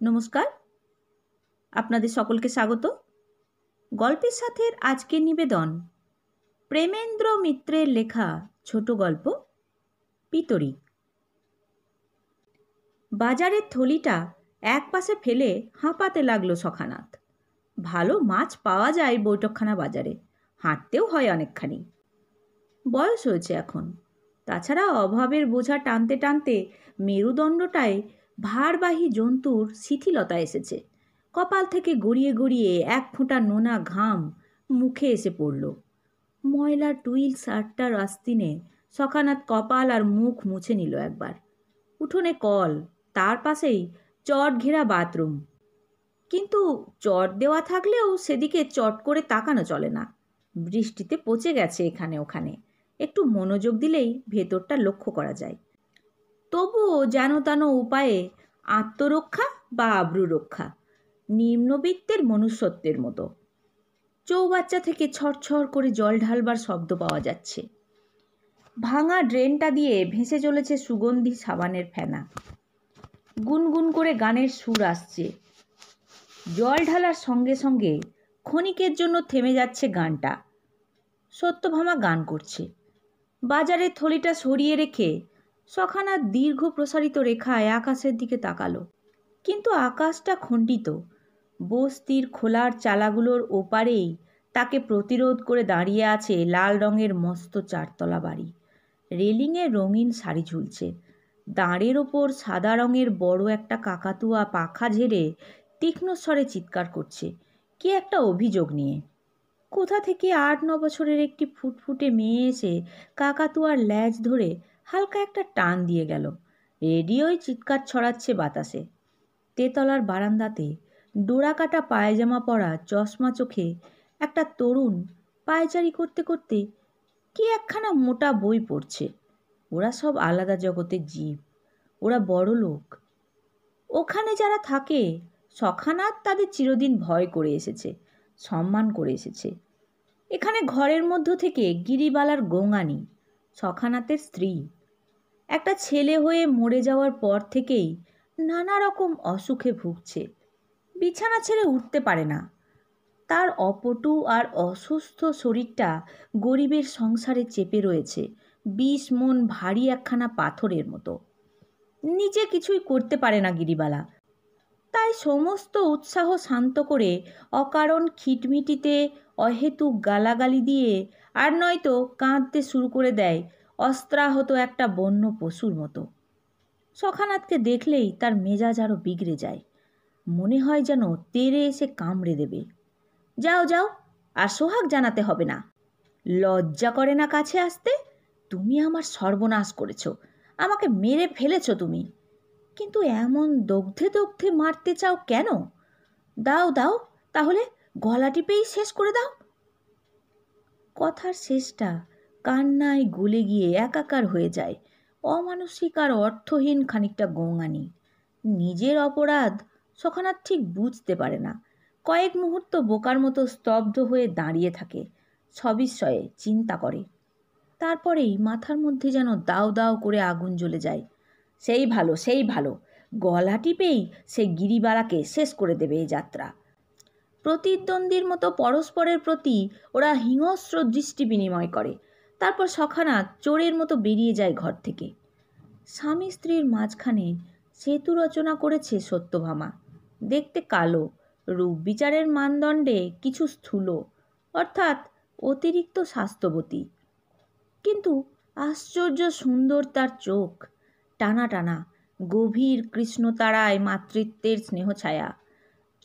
নমস্কার, আপনাদের সকলকে স্বাগত। গল্পের সাথের আজকের নিবেদন প্রেমেন্দ্র মিত্রের লেখা ছোট গল্প পিতরী। বাজারের থলিটা এক পাশে ফেলে হাঁপাতে লাগলো সখানাথ। ভালো মাছ পাওয়া যায় বৈঠকখানা বাজারে, হাঁটতেও হয় অনেকখানি। বয়স হয়েছে এখন, তাছাড়া অভাবের বোঝা টানতে টানতে মেরুদণ্ডটায় ভারবাহী জন্তুর শিথিলতা এসেছে। কপাল থেকে গড়িয়ে গড়িয়ে এক ফোঁটা নোনা ঘাম মুখে এসে পড়ল। ময়লা টুইল শার্টটার আস্তিনে সখানাথ কপাল আর মুখ মুছে নিল একবার। উঠোনে কল, তার পাশেই চট ঘেরা বাথরুম। কিন্তু চট দেওয়া থাকলেও সেদিকে চট করে তাকানো চলে না। বৃষ্টিতে পচে গেছে এখানে ওখানে, একটু মনোযোগ দিলেই ভেতরটা লক্ষ্য করা যায়। তবুও যেন তেন উপায়ে আত্মরক্ষা বা আব্রু রক্ষা, নিম্নবিত্তের মনুষ্যত্বের মতো। চৌবাচ্চা থেকে ছড়ছড় করে জল ঢালবার শব্দ পাওয়া যাচ্ছে। ভাঙা ড্রেনটা দিয়ে ভেসে চলেছে সুগন্ধি সাবানের ফেনা। গুনগুন করে গানের সুর আসছে। জল ঢালার সঙ্গে সঙ্গে ক্ষণিকের জন্য থেমে যাচ্ছে গানটা। সত্যভামা গান করছে। বাজারের থলিটা সরিয়ে রেখে সখানাথ দীর্ঘ প্রসারিত রেখায় আকাশের দিকে তাকালো। কিন্তু আকাশটা খণ্ডিত। বস্তির খোলার চালাগুলোর ওপারেই তাকে প্রতিরোধ করে দাঁড়িয়ে আছে লাল রঙের মস্ত চারতলা বাড়ি। রেলিংয়ে রঙিন শাড়ি ঝুলছে। দাঁড়ের ওপর সাদা রঙের বড় একটা কাকাতুয়া পাখা ঝেড়ে তীক্ষ্ণ স্বরে চিৎকার করছে কি একটা অভিযোগ নিয়ে। কোথা থেকে 8-9 বছরের একটি ফুটফুটে মেয়ে এসে কাকাতুয়ার ল্যাজ ধরে হালকা একটা টান দিয়ে গেল। রেডিওয় চিৎকার ছড়াচ্ছে বাতাসে। তেতলার বারান্দাতে ডোরাকাটা পায়জামা পরা চশমা চোখে একটা তরুণ পায়চারি করতে করতে কি একখানা মোটা বই পড়ছে। ওরা সব আলাদা জগতের জীব, ওরা বড় লোক। ওখানে যারা থাকে সখানাথ তাদের চিরদিন ভয় করে এসেছে, সম্মান করে এসেছে। এখানে ঘরের মধ্য থেকে গিরিবালার গৌঙানি, সখানাথের স্ত্রী। একটা ছেলে হয়ে মরে যাওয়ার পর থেকেই নানা রকম অসুখে ভুগছে। বিছানা ছেড়ে উঠতে পারে না। তার অপটু আর অসুস্থ শরীরটা গরিবের সংসারে চেপে রয়েছে 20 মণ ভারী একখানা পাথরের মতো। নিজে কিছুই করতে পারে না গিরিবালা। তাই সমস্ত উৎসাহ শান্ত করে অকারণ খিটমিটিতে অহেতুক গালাগালি দিয়ে আর নয়তো কাঁদতে শুরু করে দেয় অস্ত্রাহত একটা বন্য পশুর মতো। সখানাথকে দেখলেই তার মেজাজ আরও বিগড়ে যায়। মনে হয় যেন তেড়ে এসে কামড়ে দেবে। যাও যাও, আর সোহাগ জানাতে হবে না। লজ্জা করে না কাছে আসতে? তুমি আমার সর্বনাশ করেছ, আমাকে মেরে ফেলেছ তুমি। কিন্তু এমন দগ্ধে দগ্ধে মারতে চাও কেন? দাও দাও, তাহলে গলা টিপেই শেষ করে দাও। কথার শেষটা কান্নায় গলে গিয়ে একাকার হয়ে যায় অমানসিক আর অর্থহীন খানিকটা গৌঙানি। নিজের অপরাধ সখানাথ ঠিক বুঝতে পারে না। কয়েক মুহূর্ত বোকার মতো স্তব্ধ হয়ে দাঁড়িয়ে থাকে, সবিস্ময়ে চিন্তা করে। তারপরেই মাথার মধ্যে যেন দাও দাও করে আগুন জ্বলে যায়। সেই ভালো, সেই ভালো, গলা টিপেই সে গিরিবালাকে শেষ করে দেবে এই যাত্রা। প্রতিদ্বন্দ্বীর মতো পরস্পরের প্রতি ওরা হিংস্র দৃষ্টি বিনিময় করে। তারপর সখানাথ চোরের মতো বেরিয়ে যায় ঘর থেকে। স্বামী স্ত্রীর মাঝখানে সেতু রচনা করেছে সত্যভামা। দেখতে কালো, রূপ বিচারের মানদণ্ডে কিছু স্থূল, অর্থাৎ অতিরিক্ত স্বাস্থ্যবতী। কিন্তু আশ্চর্য সুন্দর তার চোখ, টানা টানা গভীর কৃষ্ণতারায় মাতৃত্বের স্নেহছায়া।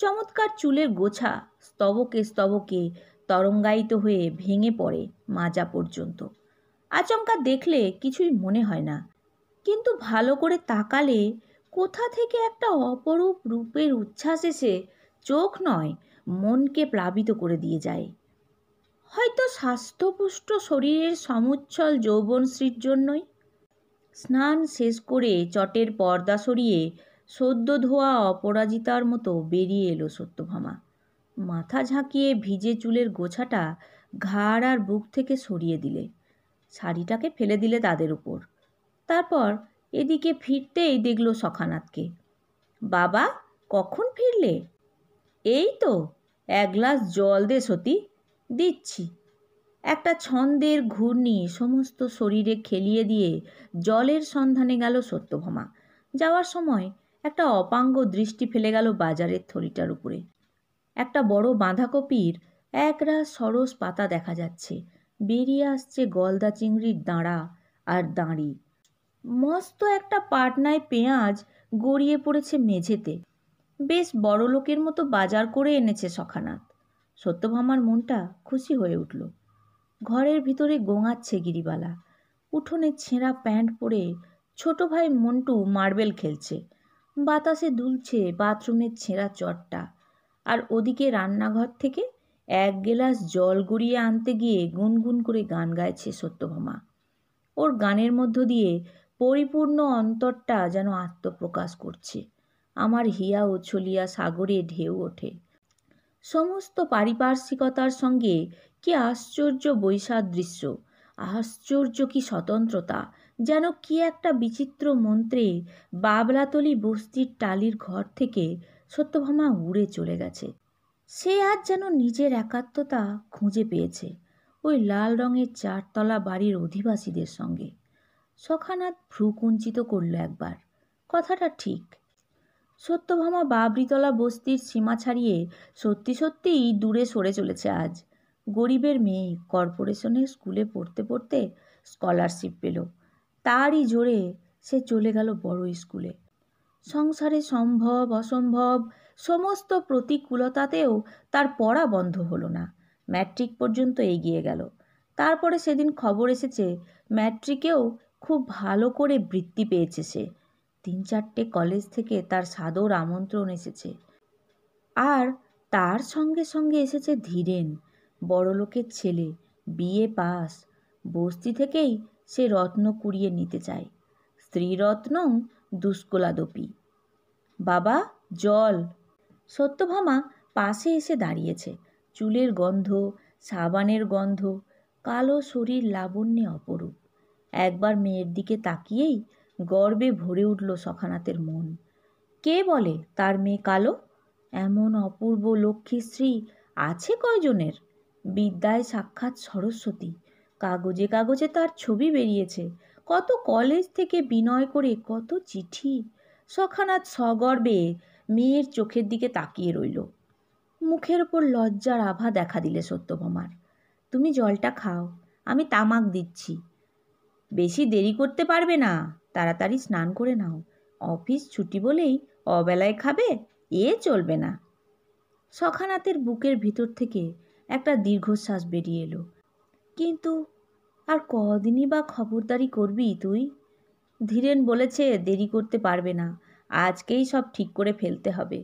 চমৎকার চুলের গোছা স্তবকে স্তবকে তরঙ্গায়িত হয়ে ভেঙে পড়ে মাজা পর্যন্ত। আচমকা দেখলে কিছুই মনে হয় না, কিন্তু ভালো করে তাকালে কোথা থেকে একটা অপরূপ রূপের উচ্ছ্বাস এসে চোখ নয় মনকে প্লাবিত করে দিয়ে যায়। হয়তো স্বাস্থ্যপুষ্ট শরীরের সমুচ্ছল যৌবনশ্রীর জন্যই। স্নান শেষ করে চটের পর্দা সরিয়ে সদ্য ধোয়া অপরাজিতার মতো বেরিয়ে এলো সত্যভামা। মাথা ঝাঁকিয়ে ভিজে চুলের গোছাটা ঘাড় আর বুক থেকে সরিয়ে দিলে, শাড়িটাকে ফেলে দিলে তাদের উপর। তারপর এদিকে ফিরতেই দেখল সখানাথকে। বাবা, কখন ফিরলে? এই তো। এক গ্লাস জল দে সতী। দিচ্ছি। একটা ছন্দের ঘূর্ণি সমস্ত শরীরে খেলিয়ে দিয়ে জলের সন্ধানে গেল সত্যভামা। যাওয়ার সময় একটা অপাঙ্গ দৃষ্টি ফেলে গেল বাজারের থলিটার উপরে। একটা বড় বাঁধাকপির একরাশ সরস পাতা দেখা যাচ্ছে। বেরিয়ে আসছে গলদা চিংড়ির দাঁড়া আর দাঁড়ি। মস্ত একটা পাটনায় পেঁয়াজ গড়িয়ে পড়েছে মেঝেতে। বেশ বড়লোকের মতো বাজার করে এনেছে সখানাথ। সত্যভামার মনটা খুশি হয়ে উঠল। ঘরের ভিতরে গোঙাচ্ছে গিরিবালা। উঠোনে ছেঁড়া প্যান্ট পরে ছোট ভাই মন্টু মার্বেল খেলছে। বাতাসে দুলছে বাথরুমের ছেঁড়া চটটা। আর ওদিকে রান্নাঘর থেকে এক গেলাস জল গড়িয়ে আনতে গিয়ে গুনগুন করে গান গাইছে সত্যভামা। ওর গানের মধ্য দিয়ে পরিপূর্ণ অন্তরটা যেন আত্মপ্রকাশ করছে। আমার হিয়া উছলিয়া সাগরে ঢেউ ওঠে। সমস্ত পারিপার্শ্বিকতার সঙ্গে কি আশ্চর্য বৈসাদৃশ্য, আশ্চর্য কি স্বতন্ত্রতা! যেন কি একটা বিচিত্র মন্ত্রে বাবলাতলি বস্তির টালির ঘর থেকে সত্যভামা উড়ে চলে গেছে। সে আজ যেন নিজের একাত্মতা খুঁজে পেয়েছে ওই লাল রঙের চারতলা বাড়ির অধিবাসীদের সঙ্গে। সখানাথ ভ্রু কুঞ্চিত করল একবার। কথাটা ঠিক। সত্যভামা বাবরিতলা বস্তির সীমা ছাড়িয়ে সত্যি সত্যিই দূরে সরে চলেছে আজ। গরিবের মেয়ে কর্পোরেশনের স্কুলে পড়তে পড়তে স্কলারশিপ পেল। তারই জোরে সে চলে গেল বড় স্কুলে। সংসারে সম্ভব অসম্ভব সমস্ত প্রতিকূলতাতেও তার পড়া বন্ধ হলো না। ম্যাট্রিক পর্যন্ত এগিয়ে গেল। তারপরে সেদিন খবর এসেছে ম্যাট্রিকেও খুব ভালো করে বৃত্তি পেয়েছে সে। 3-4টে কলেজ থেকে তার সাদর আমন্ত্রণ এসেছে। আর তার সঙ্গে সঙ্গে এসেছে ধীরেন, বড়লোকের ছেলে, বিএ পাস। বস্তি থেকেই সে রত্ন কুড়িয়ে নিতে চায়। স্ত্রীরত্নং দুষ্কলাদপি। বাবা, জল। সত্যভামা পাশে এসে দাঁড়িয়েছে। চুলের গন্ধ, সাবানের গন্ধ, কালো শরীর লাবণ্যে অপরূপ। একবার মেয়ের দিকে তাকিয়েই গর্বে ভরে উঠল সখানাথের মন। কে বলে তার মেয়ে কালো? এমন অপূর্ব লক্ষ্মীশ্রী আছে কয়জনের? বিদ্যায় সাক্ষাৎ সরস্বতী। কাগজে কাগজে তার ছবি বেরিয়েছে। কত কলেজ থেকে বিনয় করে কত চিঠি। সখানাথ সগর্বে মেয়ের চোখের দিকে তাকিয়ে রইল। মুখের ওপর লজ্জার আভা দেখা দিলে সত্যভামার। তুমি জলটা খাও, আমি তামাক দিচ্ছি। বেশি দেরি করতে পারবে না, তাড়াতাড়ি স্নান করে নাও। অফিস ছুটি বলেই অবেলায় খাবে, এ চলবে না। সখানাথের বুকের ভিতর থেকে একটা দীর্ঘশ্বাস বেরিয়ে এলো। কিন্তু আর কদিনই বা খবরদারি করবি তুই? ধীরেন বলেছে দেরি করতে পারবে না, আজকেই সব ঠিক করে ফেলতে হবে।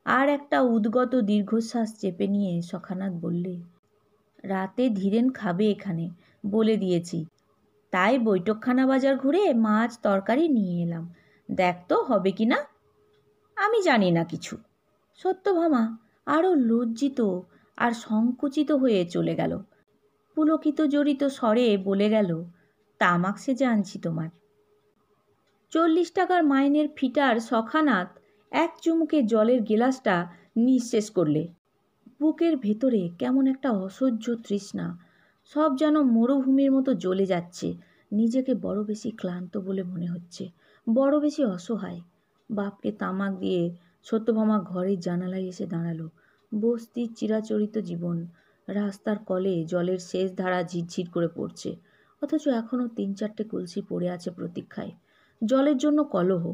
আর একটা উদ্গত দীর্ঘশ্বাস চেপে নিয়ে সখানাথ বললে, রাতে ধীরেন খাবে এখানে, বলে দিয়েছি। তাই বৈঠকখানা বাজার ঘুরে মাছ তরকারি নিয়ে এলাম। দেখ তো হবে কি না। আমি জানি না কিছু। সত্যভামা আরও লজ্জিত আর সংকুচিত হয়ে চলে গেল। পুলকিত জড়িত স্বরে বলে গেল, তামাক সেজে আনছি তোমার। 40 টাকার মাইনের ফিটার সখানাথ এক চুমুকে জলের গেলাসটা নিঃশেষ করলে। বুকের ভেতরে কেমন একটা অসহ্য তৃষ্ণা, সব যেন মরুভূমির মতো জ্বলে যাচ্ছে। নিজেকে বড় বেশি ক্লান্ত বলে মনে হচ্ছে, বড় বেশি অসহায়। বাপকে তামাক দিয়ে সত্যভামা ঘরের জানালায় এসে দাঁড়ালো। বস্তির চিরাচরিত জীবন। রাস্তার কলে জলের শেষ ধারা ঝিরঝির করে পড়ছে, অথচ এখনও 3-4টে কলসি পড়ে আছে প্রতীক্ষায়। জলের জন্য কলহ।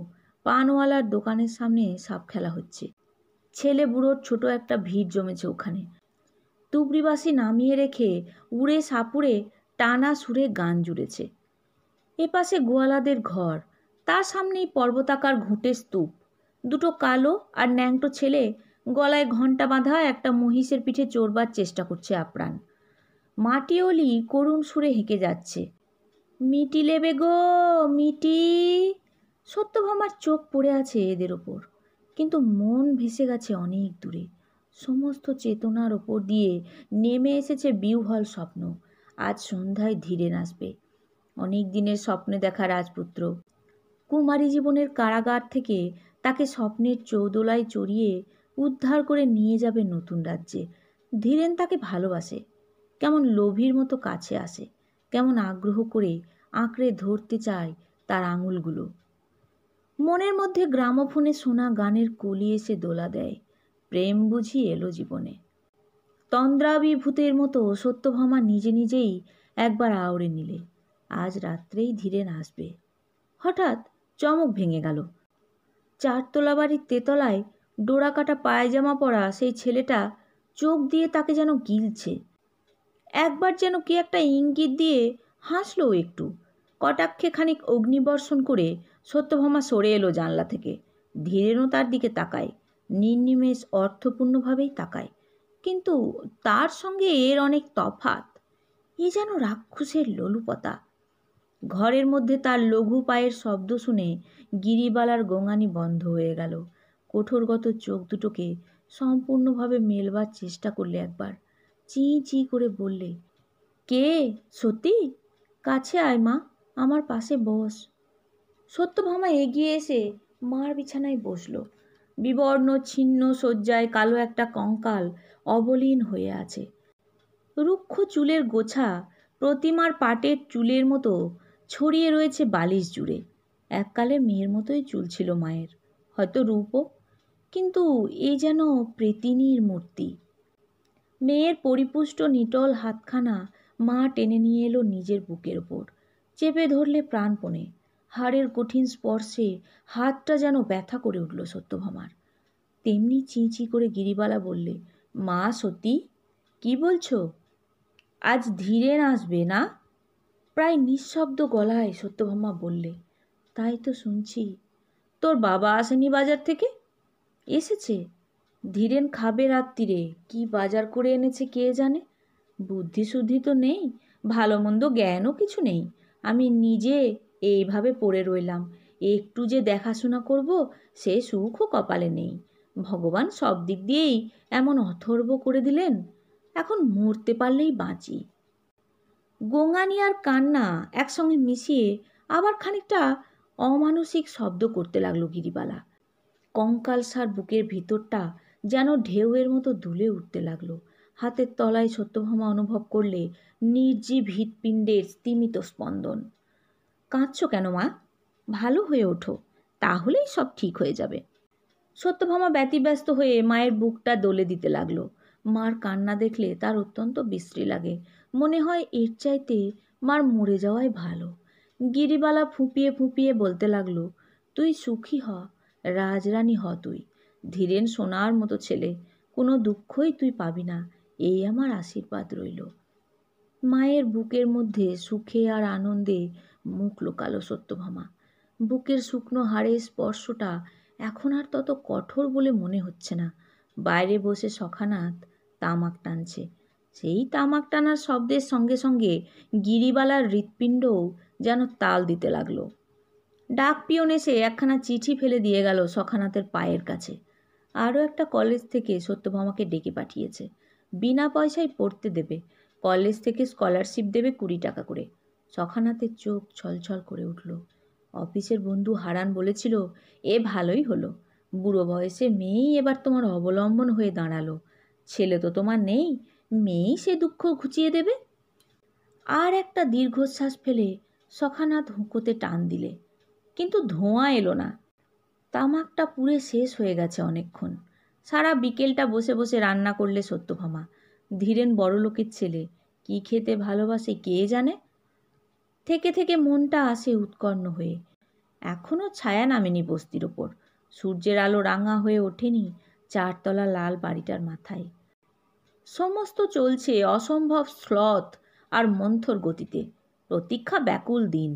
পানওয়ালার দোকানের সামনে সাপ খেলা হচ্ছে। ছেলে বুড়োর ছোট একটা ভিড় জমেছে ওখানে। তুবড়িবাসি নামিয়ে রেখে উড়ে সাপুড়ে টানা সুরে গান জুড়েছে। এপাশে গোয়ালাদের ঘর, তার সামনেই পর্বতাকার ঘুঁটে স্তূপ। দুটো কালো আর ন্যাংটো ছেলে গলায় ঘণ্টা বাঁধা একটা মহিষের পিঠে চড়বার চেষ্টা করছে আপ্রাণ। মাটিওলি করুণ সুরে হেঁকে যাচ্ছে, মিটি লেবে গো মিটি। সত্যভামার চোখ পড়ে আছে এদের ওপর, কিন্তু মন ভেসে গেছে অনেক দূরে। সমস্ত চেতনার ওপর দিয়ে নেমে এসেছে বিহ্বল স্বপ্ন। আজ সন্ধ্যায় ধীরেন আসবে। অনেক দিনের স্বপ্নে দেখা রাজপুত্র। কুমারী জীবনের কারাগার থেকে তাকে স্বপ্নের চৌদোলায় চড়িয়ে উদ্ধার করে নিয়ে যাবে নতুন রাজ্যে। ধীরেন তাকে ভালোবাসে, কেমন লোভীর মতো কাছে আসে, কেমন আগ্রহ করে আঁকড়ে ধরতে চায় তার আঙুলগুলো। মনের মধ্যে গ্রামোফোনে শোনা গানের কলি এসে দোলা দেয়, প্রেম বুঝি এলো জীবনে। তন্দ্রাবিভূতের মতো সত্যভামা নিজে নিজেই একবার আওড়ে নিলে, আজ রাত্রেই ধীরেন আসবে। হঠাৎ চমক ভেঙে গেল। চারতলা বাড়ির তেতলায় ডোরাকাটা পায়জামা পরা সেই ছেলেটা চোখ দিয়ে তাকে যেন গিলছে। একবার যেন কি একটা ইঙ্গিত দিয়ে হাসলো একটু। কটাক্ষে খানিক অগ্নিবর্ষণ করে সত্যভামা সরে এলো জানলা থেকে। ধীরেনও তার দিকে তাকায়, নির্নিমেষ অর্থপূর্ণভাবেই তাকায়, কিন্তু তার সঙ্গে এর অনেক তফাত। এ যেন রাক্ষসের লোলুপতা। ঘরের মধ্যে তার লঘু পায়ের শব্দ শুনে গিরিবালার গোঙানি বন্ধ হয়ে গেল। কঠোরগত চোখ দুটোকে সম্পূর্ণভাবে মেলবার চেষ্টা করলে একবার। চিঁ চিঁ করে বললে, কে? সত্যি? কাছে আয় মা, আমার পাশে বস। সত্যভামা এগিয়ে এসে মার বিছানায় বসল। বিবর্ণ ছিন্ন শয্যায় কালো একটা কঙ্কাল অবলীন হয়ে আছে। রুক্ষ চুলের গোছা প্রতিমার পাটের চুলের মতো ছড়িয়ে রয়েছে বালিশ জুড়ে। এককালে মেয়ের মতোই চুল ছিল মায়ের, হয়তো রূপও, কিন্তু এ যেন প্রেতিনীর মূর্তি। মেয়ের পরিপুষ্ট নিটল হাতখানা মা টেনে নিয়ে এলো নিজের বুকের ওপর, চেপে ধরলে প্রাণপণে। হাড়ের কঠিন স্পর্শে হাতটা যেন ব্যথা করে উঠল সত্যভামার। তেমনি চিঁচি করে গিরিবালা বললে, মা সতী, কি বলছো? আজ ধীরেন আসবে না? প্রায় নিঃশব্দ গলায় সত্যভামা বললে, তাই তো শুনছি। তোর বাবা আসেনি বাজার থেকে? এসেছে। ধীরেন খাবে রাত্রিরে, কি বাজার করে এনেছে কে জানে। বুদ্ধি শুদ্ধি তো নেই, ভালো মন্দ জ্ঞানও কিছু নেই। আমি নিজে এইভাবে পড়ে রইলাম, একটু যে দেখাশোনা করব সে সুখও কপালে নেই। ভগবান সব দিক দিয়েই এমন অথর্ব করে দিলেন, এখন মরতে পারলেই বাঁচি। গোঙানি আর কান্না একসঙ্গে মিশিয়ে আবার খানিকটা অমানসিক শব্দ করতে লাগলো গিরিবালা। কঙ্কালসার বুকের ভিতরটা যেন ঢেউয়ের মতো দুলে উঠতে লাগলো। হাতের তলায় সত্যভামা অনুভব করলে নির্জীব হৃৎপিণ্ডের স্তিমিত স্পন্দন। কাঁদছো কেন মা? ভালো হয়ে ওঠো, তাহলেই সব ঠিক হয়ে যাবে। সত্যভামা ব্যতিব্যস্ত হয়ে মায়ের বুকটা দোলে দিতে লাগলো। মার কান্না দেখলে তার অত্যন্ত বিশ্রী লাগে। মনে হয় এর চাইতে মার মরে যাওয়াই ভালো। গিরিবালা ফুঁপিয়ে ফুঁপিয়ে বলতে লাগলো, তুই সুখী হ, রাজরানী হ তুই। ধীরেন সোনার মতো ছেলে, কোনো দুঃখই তুই পাবি না, এই আমার আশীর্বাদ রইল। মায়ের বুকের মধ্যে সুখে আর আনন্দে মুখ লোকালো সত্যভামা। বুকের শুকনো হাড়ের স্পর্শটা এখন আর তত কঠোর বলে মনে হচ্ছে না। বাইরে বসে সখানাথ তামাক টানছে। সেই তামাক টানার শব্দের সঙ্গে সঙ্গে গিরিবালার হৃৎপিণ্ডও যেন তাল দিতে লাগলো। ডাক পিয়ন এসে একখানা চিঠি ফেলে দিয়ে গেল সখানাথের পায়ের কাছে। আরও একটা কলেজ থেকে সত্যভামাকে ডেকে পাঠিয়েছে, বিনা পয়সায় পড়তে দেবে। কলেজ থেকে স্কলারশিপ দেবে 20 টাকা করে। সখানাথের চোখ ছলছল করে উঠল। অফিসের বন্ধু হারান বলেছিল, এ ভালোই হলো, বুড়ো বয়সে মেয়েই এবার তোমার অবলম্বন হয়ে দাঁড়ালো। ছেলে তো তোমার নেই, মেয়েই সে দুঃখ ঘুচিয়ে দেবে। আর একটা দীর্ঘশ্বাস ফেলে সখানাথ হুঁকোতে টান দিলে, কিন্তু ধোঁয়া এলো না। তামাকটা পুড়ে শেষ হয়ে গেছে অনেকক্ষণ। সারা বিকেলটা বসে বসে রান্না করলে সত্যভামা। ধীরেন বড়লোকের ছেলে, কি খেতে ভালোবাসে কে জানে। থেকে থেকে মনটা আসে উৎকণ্ঠ হয়ে। এখনও ছায়া নামেনি বস্তির ওপর, সূর্যের আলো রাঙা হয়ে ওঠেনি 4 তলা লাল বাড়িটার মাথায়। সমস্ত চলছে অসম্ভব শ্লথ আর মন্থর গতিতে। প্রতীক্ষা ব্যাকুল দিন।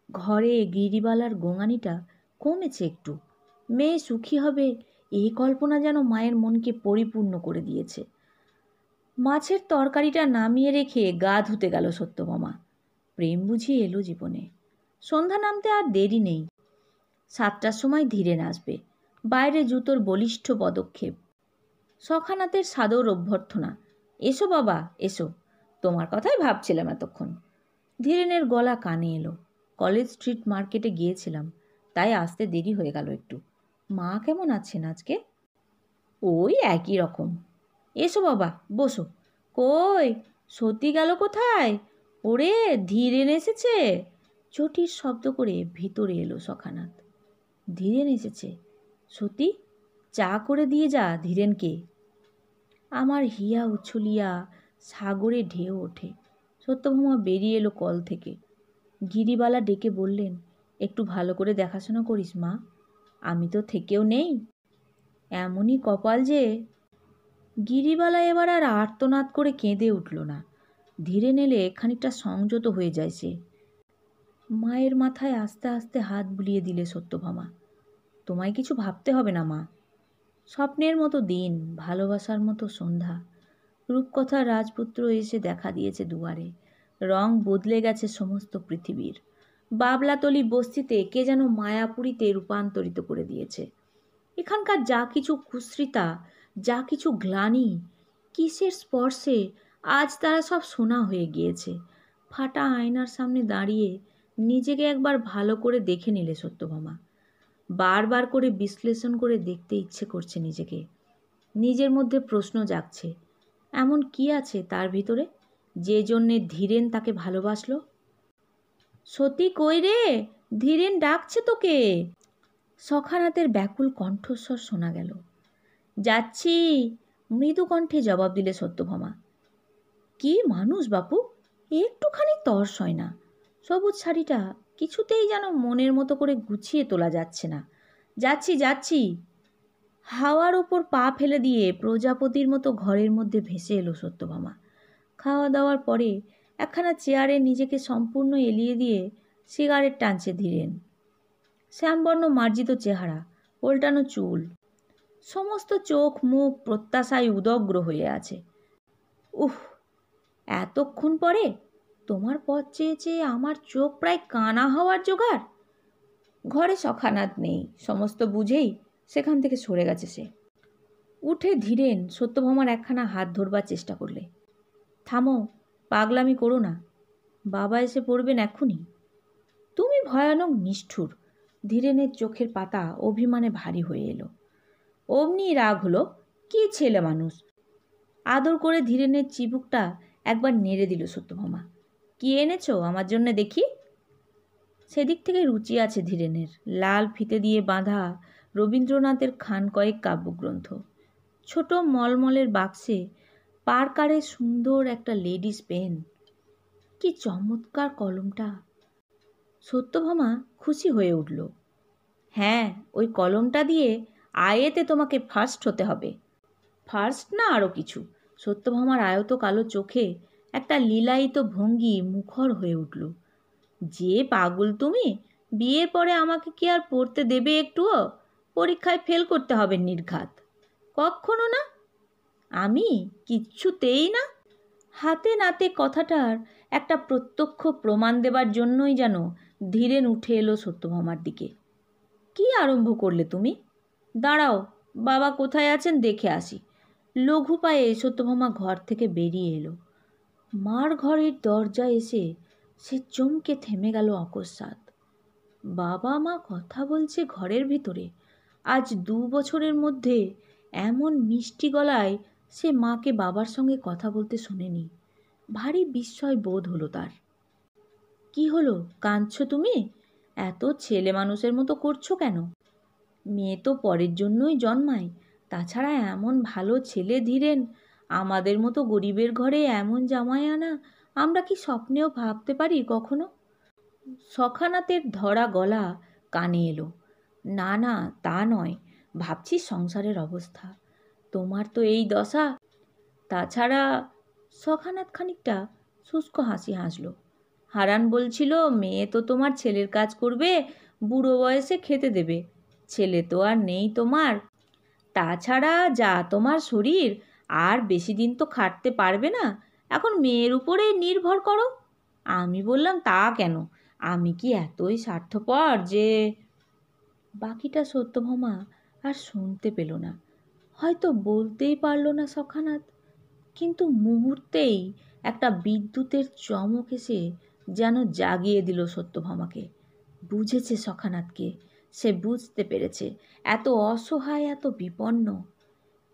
ঘরে গিরিবালার গোঙানিটা কমেছে একটু। মেয়ে সুখী হবে এই কল্পনা যেন মায়ের মনকে পরিপূর্ণ করে দিয়েছে। মাছের তরকারিটা নামিয়ে রেখে গা ধুতে গেল সত্যভামা। প্রেম বুঝি এলো জীবনে। সন্ধ্যা নামতে আর দেরি নেই। 7টার সময় ধীরেন আসবে। বাইরে জুতোর বলিষ্ঠ পদক্ষেপ। সখানাথের সাদর অভ্যর্থনা, এসো বাবা এসো, তোমার কথাই ভাবছিলাম এতক্ষণ। ধীরেনের গলা কানে এলো, কলেজ স্ট্রিট মার্কেটে গিয়েছিলাম, তাই আসতে দেরি হয়ে গেল একটু। মা কেমন আছেন আজকে? ওই একই রকম। এসো বাবা, বসো। কই, সত্যি গেল কোথায়? ওরে, ধীরেন এসেছে। চটির শব্দ করে ভিতরে এলো সখানাথ। ধীরেন এসেছে? সত্যি? চা করে দিয়ে যা ধীরেনকে। আমার হিয়া উছলিয়া সাগরে ঢেউ ওঠে। সত্যভামা বেরিয়ে এলো কল থেকে। গিরিবালা ডেকে বললেন, একটু ভালো করে দেখাশোনা করিস মা, আমি তো থেকেও নেই। এমনই কপাল যে। গিরিবালা এবার আর আর্তনাদ করে কেঁদে উঠল না। ধীরে নেলে খানিকটা সংযত হয়ে যায় সে। মায়ের মাথায় আস্তে আস্তে হাত বুলিয়ে দিলে সত্যভামা। তোমায় কিছু ভাবতে হবে না মা। স্বপ্নের মতো দিন, ভালোবাসার মতো সন্ধ্যা। রূপকথার রাজপুত্র এসে দেখা দিয়েছে দুয়ারে। রং বদলে গেছে সমস্ত পৃথিবীর। বাবলাতলি বস্তিতে কে যেন মায়াপুরীতে রূপান্তরিত করে দিয়েছে। এখানকার যা কিছু কুশ্রিতা, যা কিছু গ্লানি, কিসের স্পর্শে আজ তারা সব সোনা হয়ে গিয়েছে। ফাটা আয়নার সামনে দাঁড়িয়ে নিজেকে একবার ভালো করে দেখে নিলে সত্যভামা। বারবার করে বিশ্লেষণ করে দেখতে ইচ্ছে করছে নিজেকে। নিজের মধ্যে প্রশ্ন জাগছে, এমন কি আছে তার ভিতরে যে জন্যে ধীরেন তাকে ভালোবাসলো? সতী কই রে, ধীরেন ডাকছে তোকে। সখানাথের ব্যাকুল কণ্ঠস্বর শোনা গেল। যাচ্ছি, মৃদু কণ্ঠে জবাব দিলে সত্যভামা। কি মানুষ বাপু, একটুখানি তর্স হয় না। সবুজ শাড়িটা কিছুতেই যেন মনের মতো করে গুছিয়ে তোলা যাচ্ছে না। যাচ্ছি যাচ্ছি। হাওয়ার ওপর পা ফেলে দিয়ে প্রজাপতির মতো ঘরের মধ্যে ভেসে এলো সত্যভামা। খাওয়া দাওয়ার পরে একখানা চেয়ারে নিজেকে সম্পূর্ণ এলিয়ে দিয়ে সিগারেট টানছে ধীরেন। শ্যামবর্ণ মার্জিত চেহারা, উল্টানো চুল, সমস্ত চোখ মুখ প্রত্যাশায় উদগ্র হয়ে আছে। উহ, এতক্ষণ পরে তোমার পথ চেয়ে চেয়ে আমার চোখ প্রায় কানা হওয়ার জোগাড়। ঘরে সখানাথ নেই, সমস্ত বুঝেই সেখান থেকে সরে গেছে সে। উঠে ধীরেন সত্যভামার একখানা হাত ধরবার চেষ্টা করলে। থামো, পাগলামি করো না, বাবা এসে পড়বেন এক্ষুনি। তুমি ভয়ানক নিষ্ঠুর। ধীরেনের চোখের পাতা অভিমানে ভারী হয়ে এলো। অমনি রাগ হলো, কি ছেলে মানুষ। আদর করে ধীরেনের চিবুকটা একবার নেড়ে দিল সত্যভামা। কি এনেছো আমার জন্যে দেখি? সেদিক থেকে রুচি আছে ধীরেনের। লাল ফিতে দিয়ে বাঁধা রবীন্দ্রনাথের খান কয়েক কাব্যগ্রন্থ। ছোট মলমলের বাক্সে পারকারে সুন্দর একটা লেডিস পেন। কি চমৎকার কলমটা। সত্যভামা খুশি হয়ে উঠল। হ্যাঁ, ওই কলমটা দিয়ে আয়েতে তোমাকে ফার্স্ট হতে হবে। ফার্স্ট না আরও কিছু। সত্যভামার আয়ত কালো চোখে একটা লীলায়িত ভঙ্গি মুখর হয়ে উঠল। যে পাগল তুমি! বিয়ের পরে আমাকে কি আর পড়তে দেবে একটুও? পরীক্ষায় ফেল করতে হবে নির্ঘাত। কক্ষনো না। আমি কিচ্ছুতেই না। হাতে নাতে কথাটার একটা প্রত্যক্ষ প্রমাণ দেবার জন্যই যেন ধীরেন উঠে এলো সত্যভামার দিকে। কি আরম্ভ করলে তুমি? দাঁড়াও, বাবা কোথায় আছেন দেখে আসি। লঘু পায়ে সত্যভামা ঘর থেকে বেরিয়ে এলো। মার ঘরের দরজায় এসে সে চমকে থেমে গেল অকস্মাৎ। বাবা মা কথা বলছে ঘরের ভিতরে। আজ 2 বছরের মধ্যে এমন মিষ্টি গলায় সে মাকে বাবার সঙ্গে কথা বলতে শোনেনি। ভারী বিস্ময় বোধ হলো তার। কি হলো, কাঁদছো তুমি? এত ছেলে মানুষের মতো করছো কেন? মেয়ে তো পরের জন্যই জন্মায়। তাছাড়া এমন ভালো ছেলে ধীরেন, আমাদের মতো গরিবের ঘরে এমন জামাই আনা আমরা কি স্বপ্নেও ভাবতে পারি কখনো? সখানাতের ধরা গলা কানে এলো। না না, তা নয়, ভাবছি সংসারের অবস্থা। তোমার তো এই দশা। তাছাড়া সখানাত খানিকটা শুষ্ক হাসি হাসল। হারান বলছিল, মেয়ে তো তোমার ছেলের কাজ করবে, বুড়ো বয়সে খেতে দেবে। ছেলে তো আর নেই তোমার। তাছাড়া যা তোমার শরীর, আর বেশি দিন তো খাটতে পারবে না। এখন মেয়ের উপরেই নির্ভর করো। আমি বললাম, তা কেন? আমি কি এতই স্বার্থপর যে? বাকিটা সত্যভামা আর শুনতে পেল না, হয়তো বলতেই পারল না সখানাত। কিন্তু মুহূর্তেই একটা বিদ্যুতের চমক এসে যেন জাগিয়ে দিল সত্যভামাকে। বুঝেছে সখানাতকে, সে বুঝতে পেরেছে এত অসহায়, এত বিপন্ন।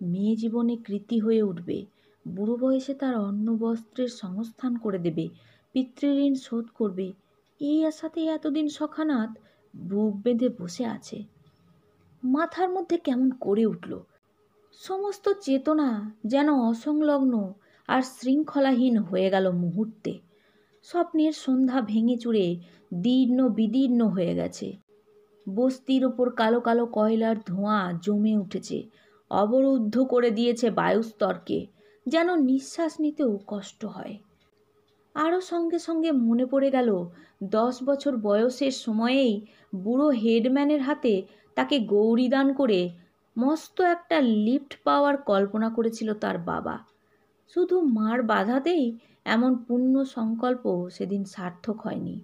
মেয়ে জীবনে কৃতী হয়ে উঠবে, বুড়ো বয়সে তার অন্ন বস্ত্রের সংস্থান করে দেবে, পিতৃঋণ শোধ করবে, এই আশাতে এতদিন সখানাথ বুক বেঁধে বসে আছে। মাথার মধ্যে কেমন করে উঠল, সমস্ত চেতনা যেন অসংলগ্ন আর শৃঙ্খলাহীন হয়ে গেল মুহূর্তে। স্বপ্নের সন্ধ্যা ভেঙে চুরে দীর্ণ বিদীর্ণ হয়ে গেছে। বস্তির ওপর কালো কালো কয়লার ধোঁয়া জমে উঠেছে, অবরুদ্ধ করে দিয়েছে বায়ুস্তরকে, যেন নিঃশ্বাস নিতেও কষ্ট হয়। আরও সঙ্গে সঙ্গে মনে পড়ে গেল 10 বছর বয়সের সময়েই বুড়ো হেডম্যানের হাতে তাকে গৌরীদান করে মস্ত একটা লিফট পাওয়ার কল্পনা করেছিল তার বাবা। শুধু মার বাধাতেই এমন পূর্ণ সংকল্প সেদিন সার্থক হয়নি।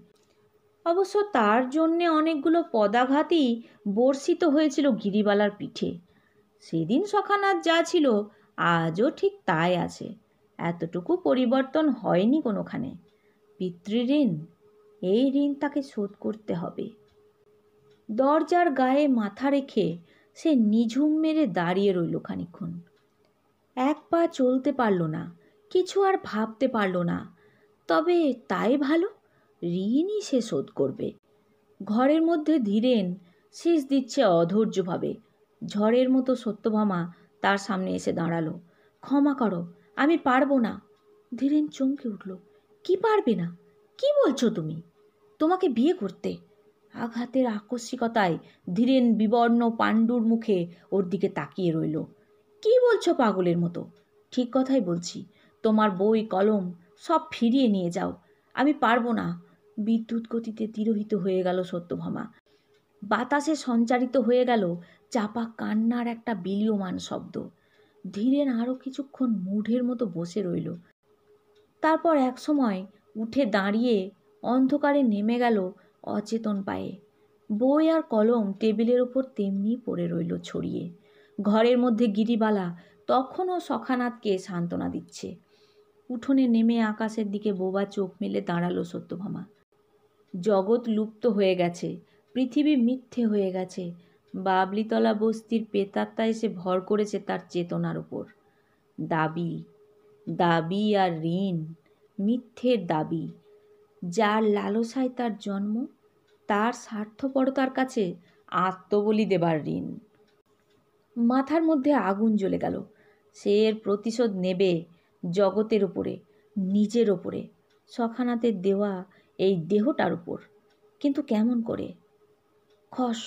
অবশ্য তার জন্যে অনেকগুলো পদাঘাতই বর্ষিত হয়েছিল গিরিবালার পিঠে। সেদিন সখানাথ যা ছিল আজও ঠিক তাই আছে, এতটুকু পরিবর্তন হয়নি কোনোখানে। পিতৃঋণ, এই ঋণ তাকে শোধ করতে হবে। দরজার গায়ে মাথা রেখে সে নিঝুম মেরে দাঁড়িয়ে রইল খানিকক্ষণ। এক পা চলতে পারল না, কিছু আর ভাবতে পারল না। তবে তাই ভালো, ঋণই সে শোধ করবে। ঘরের মধ্যে ধীরেন শীষ দিচ্ছে অধৈর্যভাবে। ঝড়ের মতো সত্যভামা তার সামনে এসে দাঁড়ালো। ক্ষমা করো, আমি পারবো না। ধীরেন চমকে উঠল। কি পারবে না? কি বলছো তুমি? তোমাকে বিয়ে করতে? আঘাতের আকস্মিকতায় ধীরেন বিবর্ণ পাণ্ডুর মুখে ওর দিকে তাকিয়ে রইল। কি বলছো পাগলের মতো? ঠিক কথাই বলছি, তোমার বই কলম সব ফিরিয়ে নিয়ে যাও। আমি পারবো না। বিদ্যুৎ গতিতে তিরোহিত হয়ে গেল সত্যভামা। বাতাসে সঞ্চারিত হয়ে গেল চাপা কান্নার একটা বিলীয়মান শব্দ। ধীরেন আরও কিছুক্ষণ মূঢ়ের মতো বসে রইল। তারপর একসময় উঠে দাঁড়িয়ে অন্ধকারে নেমে গেল অচেতন পায়ে। বই আর কলম টেবিলের ওপর তেমনি পড়ে রইল ছড়িয়ে। ঘরের মধ্যে গিরিবালা তখনও সখানাথকে সান্ত্বনা দিচ্ছে। উঠোনে নেমে আকাশের দিকে বোবা চোখ মেলে দাঁড়ালো সত্যভামা। জগৎ লুপ্ত হয়ে গেছে, পৃথিবী মিথ্যে হয়ে গেছে। বাবলিতলা বস্তির প্রেতাত্মা এসে ভর করেছে তার চেতনার উপর। দাবি, দাবি আর ঋণ, মিথ্যের দাবি। যার লালসায় তার জন্ম, তার স্বার্থপরতার কাছে আত্মবলি দেবার ঋণ। মাথার মধ্যে আগুন জ্বলে গেল। সে এর প্রতিশোধ নেবে জগতের ওপরে, নিজের ওপরে, সখানাথের দেওয়া এই দেহটার উপর। কিন্তু কেমন করে? খস!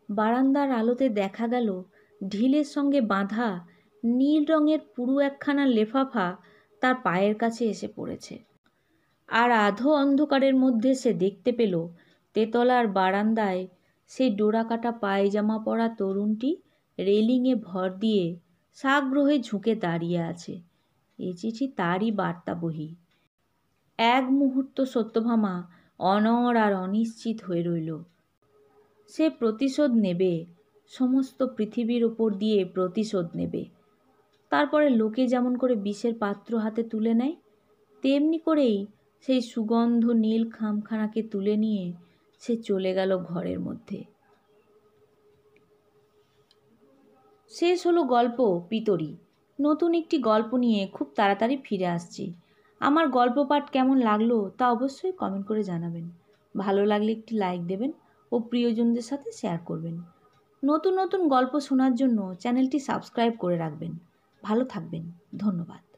বারান্দার আলোতে দেখা গেল ঢিলের সঙ্গে বাঁধা নীল রঙের পুরু একখানা লেফাফা তার পায়ের কাছে এসে পড়েছে। আর আধো অন্ধকারের মধ্যে সে দেখতে পেল তেতলার বারান্দায় সেই ডোরাকাটা পায়জামা পরা তরুণটি রেলিংয়ে ভর দিয়ে সাগ্রহে ঝুঁকে দাঁড়িয়ে আছে। এ চিঠি তারই বার্তাবহী। এক মুহূর্ত সত্যভামা অনড় আর অনিশ্চিত হয়ে রইল। সে প্রতিশোধ নেবে, সমস্ত পৃথিবীর ওপর দিয়ে প্রতিশোধ নেবে। তারপরে লোকে যেমন করে বিষের পাত্র হাতে তুলে নেয়, তেমনি করেই সেই সুগন্ধ নীল খামখানাকে তুলে নিয়ে সে চলে গেল ঘরের মধ্যে। শেষ হলো গল্প পিতরী। নতুন একটি গল্প নিয়ে খুব তাড়াতাড়ি ফিরে আসছি। আমার গল্প পাঠ কেমন লাগলো তা অবশ্যই কমেন্ট করে জানাবেন। ভালো লাগলে একটি লাইক দেবেন ও প্রিয়জনদের সাথে শেয়ার করবেন। নতুন নতুন গল্প শোনার জন্য চ্যানেলটি সাবস্ক্রাইব করে রাখবেন। ভালো থাকবেন। ধন্যবাদ।